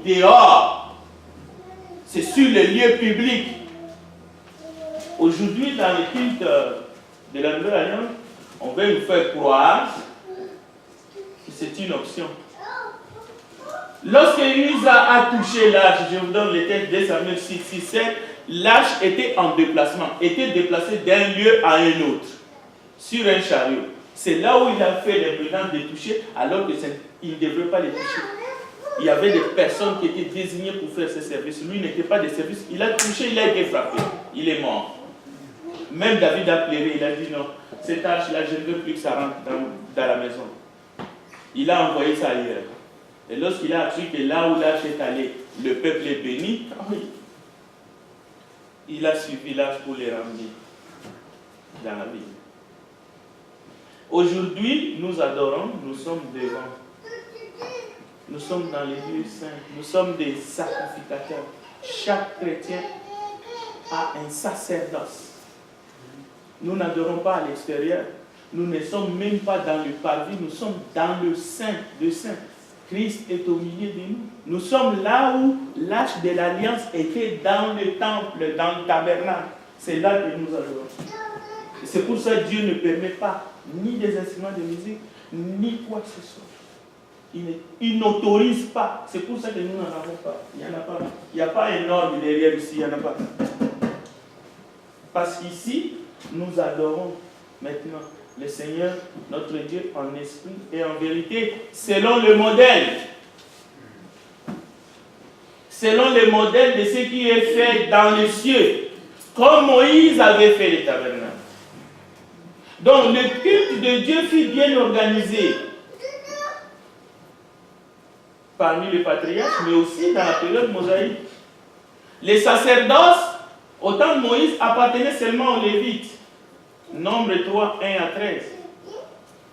dehors. C'est sur les lieux publics. Aujourd'hui, dans les cultes de la Nouvelle Alliance, on veut nous faire croire que c'est une option. Lorsque Usa a touché l'arche, je vous donne les textes de Samuel 6, 6, 7, l'arche était en déplacement, était déplacée d'un lieu à un autre, sur un chariot. C'est là où il a fait l'imprudence de toucher, alors qu'il ne devrait pas les toucher. Il y avait des personnes qui étaient désignées pour faire ce service. Lui n'était pas de service. Il a touché, il a été frappé. Il est mort. Même David a pleuré, il a dit non, cette arche-là, je ne veux plus que ça rentre dans la maison. Il a envoyé ça ailleurs. Et lorsqu'il a appris que là où l'arche est allée, le peuple est béni, il a suivi l'arche pour les ramener dans la ville. Aujourd'hui, nous adorons, nous sommes devant. Nous sommes dans les lieux saints, nous sommes des sacrificateurs. Chaque chrétien a un sacerdoce. Nous n'adorons pas à l'extérieur. Nous ne sommes même pas dans le parvis, nous sommes dans le Saint de Saints. Christ est au milieu de nous. Nous sommes là où l'arche de l'Alliance était dans le temple, dans le tabernacle. C'est là que nous adorons. C'est pour ça que Dieu ne permet pas ni des instruments de musique, ni quoi que ce soit. Il n'autorise pas. C'est pour ça que nous n'en avons pas. Il n'y en a pas. Il n'y a pas un ordre derrière ici, il n'y en a pas. Parce qu'ici, nous adorons maintenant le Seigneur, notre Dieu, en esprit et en vérité, selon le modèle. Selon le modèle de ce qui est fait dans les cieux, comme Moïse avait fait les tabernacles. Donc, le culte de Dieu fut bien organisé parmi les patriarches, mais aussi dans la période mosaïque. Les sacerdoces, au temps de Moïse, appartenaient seulement aux Lévites. Nombre 3, 1 à 13.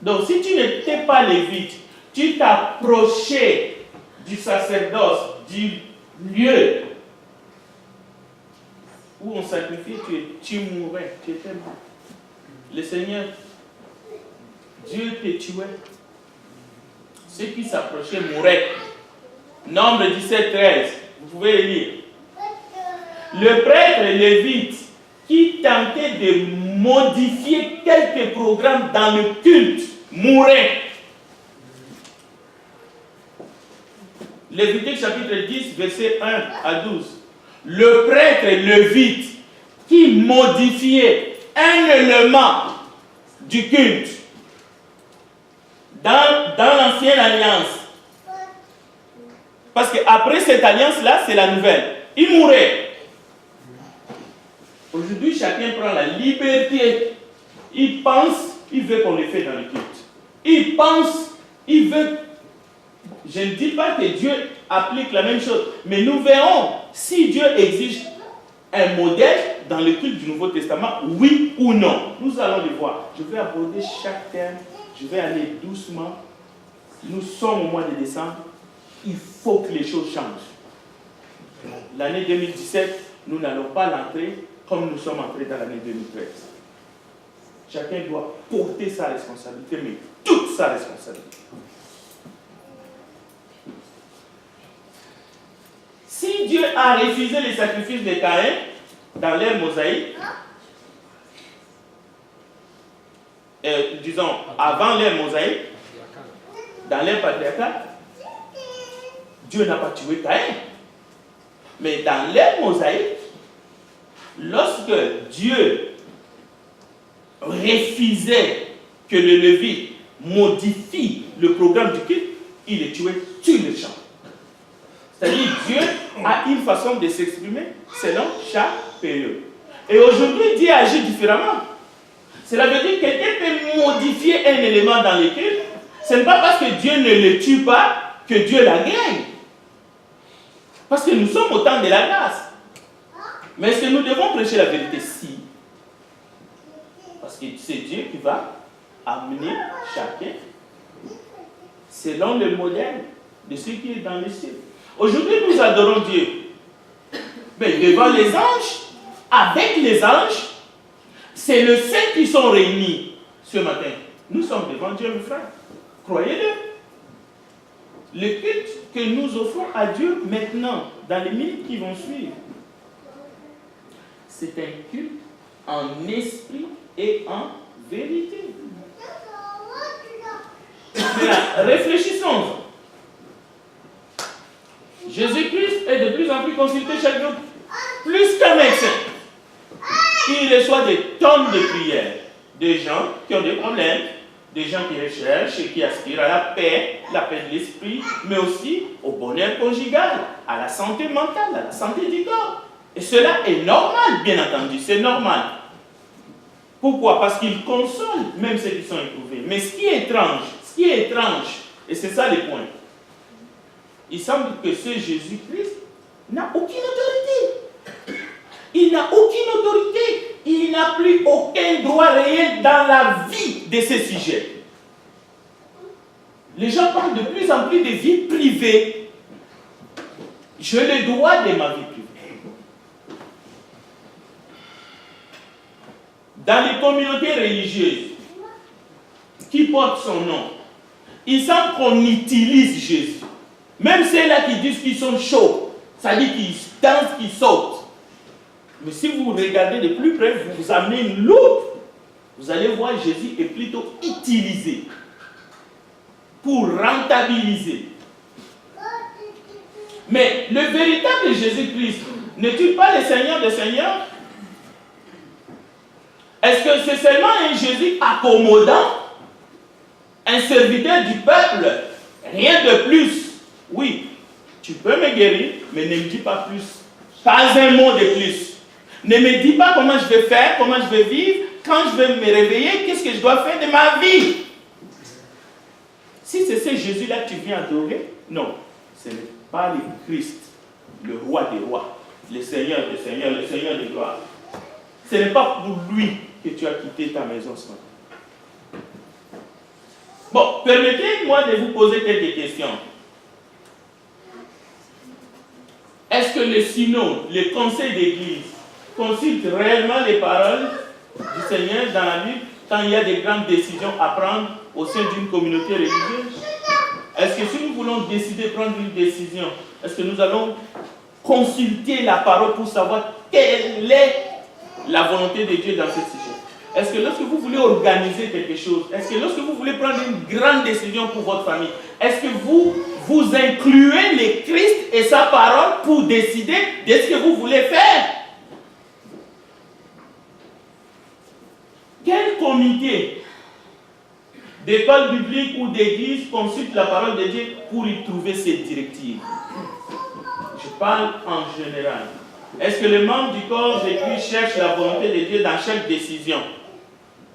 Donc, si tu n'étais pas lévite, tu t'approchais du sacerdoce, du lieu où on sacrifiait, tu mourais, tu étais mort. Le Seigneur, Dieu te tuait. Ceux qui s'approchaient mouraient. Nombre 17, 13. Vous pouvez le lire. Le prêtre lévite qui tentait de modifier quelques programmes dans le culte mourait. Lévitique chapitre 10, verset 1 à 12. Le prêtre lévite qui modifiait un élément du culte dans l'ancienne alliance. Parce qu'après cette alliance-là, c'est la nouvelle. Il mourait. Aujourd'hui, chacun prend la liberté. Il pense, il veut qu'on le fait dans le culte. Il pense, il veut. Je ne dis pas que Dieu applique la même chose, mais nous verrons si Dieu exige un modèle dans le culte du Nouveau Testament, oui ou non. Nous allons le voir. Je vais aborder chaque thème, je vais aller doucement. Nous sommes au mois de décembre. Il faut que les choses changent. L'année 2017, nous n'allons pas l'entrer comme nous sommes entrés dans l'année 2013. Chacun doit porter sa responsabilité, mais toute sa responsabilité. Si Dieu a refusé les sacrifices de Caïn dans l'ère mosaïque, disons avant l'ère mosaïque, dans l'ère patriarcale, Dieu n'a pas tué Caïn. Mais dans l'ère mosaïque, lorsque Dieu refusait que le Lévite modifie le programme du culte, il est tué sur le champ. C'est-à-dire Dieu a une façon de s'exprimer selon chaque période. Et aujourd'hui, Dieu agit différemment. Cela veut dire que quelqu'un peut modifier un élément dans le culte. Ce n'est pas parce que Dieu ne le tue pas que Dieu la gagne. Parce que nous sommes au temps de la grâce. Mais est-ce que nous devons prêcher la vérité? Si. Parce que c'est Dieu qui va amener chacun selon le modèle de ce qui est dans les cieux. Aujourd'hui, nous adorons Dieu. Mais devant les anges, avec les anges, c'est le Saint qui sont réunis ce matin. Nous sommes devant Dieu, mes frères. Croyez-le. Le culte que nous offrons à Dieu maintenant, dans les minutes qui vont suivre, c'est un culte en esprit et en vérité. Maintenant, réfléchissons. Jésus-Christ est de plus en plus consulté chaque jour, plus qu'un médecin. Il reçoit des tonnes de prières. Des gens qui ont des problèmes, des gens qui recherchent et qui aspirent à la paix de l'esprit, mais aussi au bonheur conjugal, à la santé mentale, à la santé du corps. Et cela est normal, bien entendu, c'est normal. Pourquoi? Parce qu'il console même ceux qui sont éprouvés. Mais ce qui est étrange, et c'est ça le point, il semble que ce Jésus-Christ n'a aucune autorité. Il n'a aucune autorité. Il n'a plus aucun droit réel dans la vie de ces sujets. Les gens parlent de plus en plus de vie privée. Je le dois de ma vie privée. Dans les communautés religieuses qui portent son nom, il semble qu'on utilise Jésus. Même ceux-là qui disent qu'ils sont chauds, ça dit qu'ils dansent, qu'ils sautent. Mais si vous regardez de plus près, vous vous amenez une loupe, vous allez voir Jésus est plutôt utilisé pour rentabiliser. Mais le véritable Jésus-Christ, n'est-il pas le Seigneur des Seigneurs? Est-ce que c'est seulement un Jésus accommodant, un serviteur du peuple, rien de plus? Oui, tu peux me guérir, mais ne me dis pas plus. Pas un mot de plus. Ne me dis pas comment je vais faire, comment je vais vivre, quand je vais me réveiller, qu'est-ce que je dois faire de ma vie. Si c'est ce Jésus-là que tu viens adorer, non, ce n'est pas le Christ, le roi des rois, le Seigneur des seigneurs, le Seigneur des gloires. Ce n'est pas pour lui que tu as quitté ta maison ce matin. Bon, permettez-moi de vous poser quelques questions. Est-ce que le synode, le conseil d'église, consulte réellement les paroles du Seigneur dans la Bible quand il y a des grandes décisions à prendre au sein d'une communauté religieuse? Est-ce que si nous voulons décider de prendre une décision, est-ce que nous allons consulter la parole pour savoir quelle est la volonté de Dieu dans ce sujet? Est-ce que lorsque vous voulez organiser quelque chose, est-ce que lorsque vous voulez prendre une grande décision pour votre famille, est-ce que vous incluez le Christ et sa parole pour décider de ce que vous voulez faire? Quel comité d'école biblique ou d'église consulte la parole de Dieu pour y trouver ses directives? Je parle en général. Est-ce que les membres du corps de Christ cherchent la volonté de Dieu dans chaque décision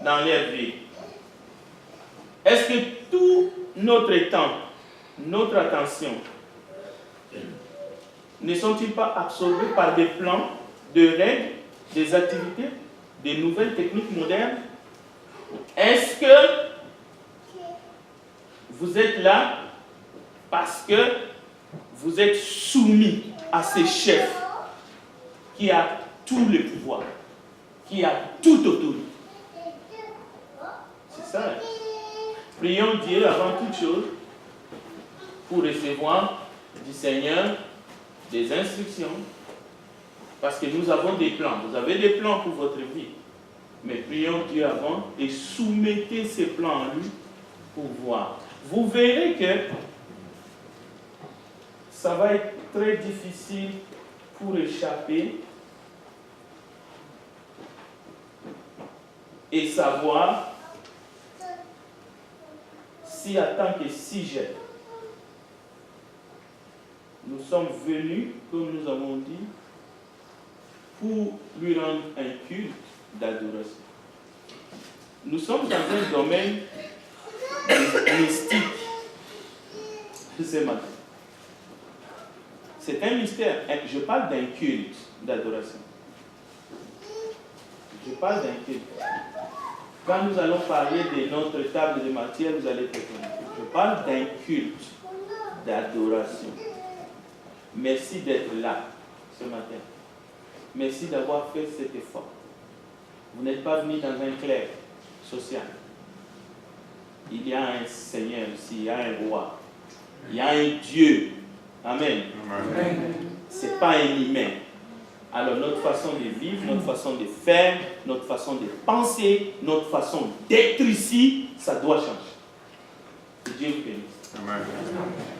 dans leur vie? Est-ce que tout notre temps, notre attention, ne sont-ils pas absorbés par des plans, des règles, des activités, des nouvelles techniques modernes? Est-ce que vous êtes là parce que vous êtes soumis à ces chefs qui a tout le pouvoir, qui a toute autorité? C'est ça. Prions Dieu avant toute chose pour recevoir du Seigneur des instructions, parce que nous avons des plans. Vous avez des plans pour votre vie, mais prions Dieu avant et soumettez ces plans à lui pour voir. Vous verrez que ça va être très difficile pour échapper et savoir si en tant que sujet, nous sommes venus, comme nous avons dit, pour lui rendre un culte d'adoration. Nous sommes dans un domaine mystique ce matin. C'est un mystère. Je parle d'un culte d'adoration. Je parle d'un culte. Quand nous allons parler de notre table de matière, vous allez comprendre. Je parle d'un culte d'adoration. Merci d'être là ce matin. Merci d'avoir fait cet effort. Vous n'êtes pas venu dans un club social. Il y a un Seigneur ici, il y a un roi. Il y a un Dieu. Amen. Amen. Ce n'est pas un humain. Alors notre façon de vivre, notre façon de faire, notre façon de penser, notre façon d'être ici, ça doit changer. Que Dieu vous bénisse. Amen. Amen.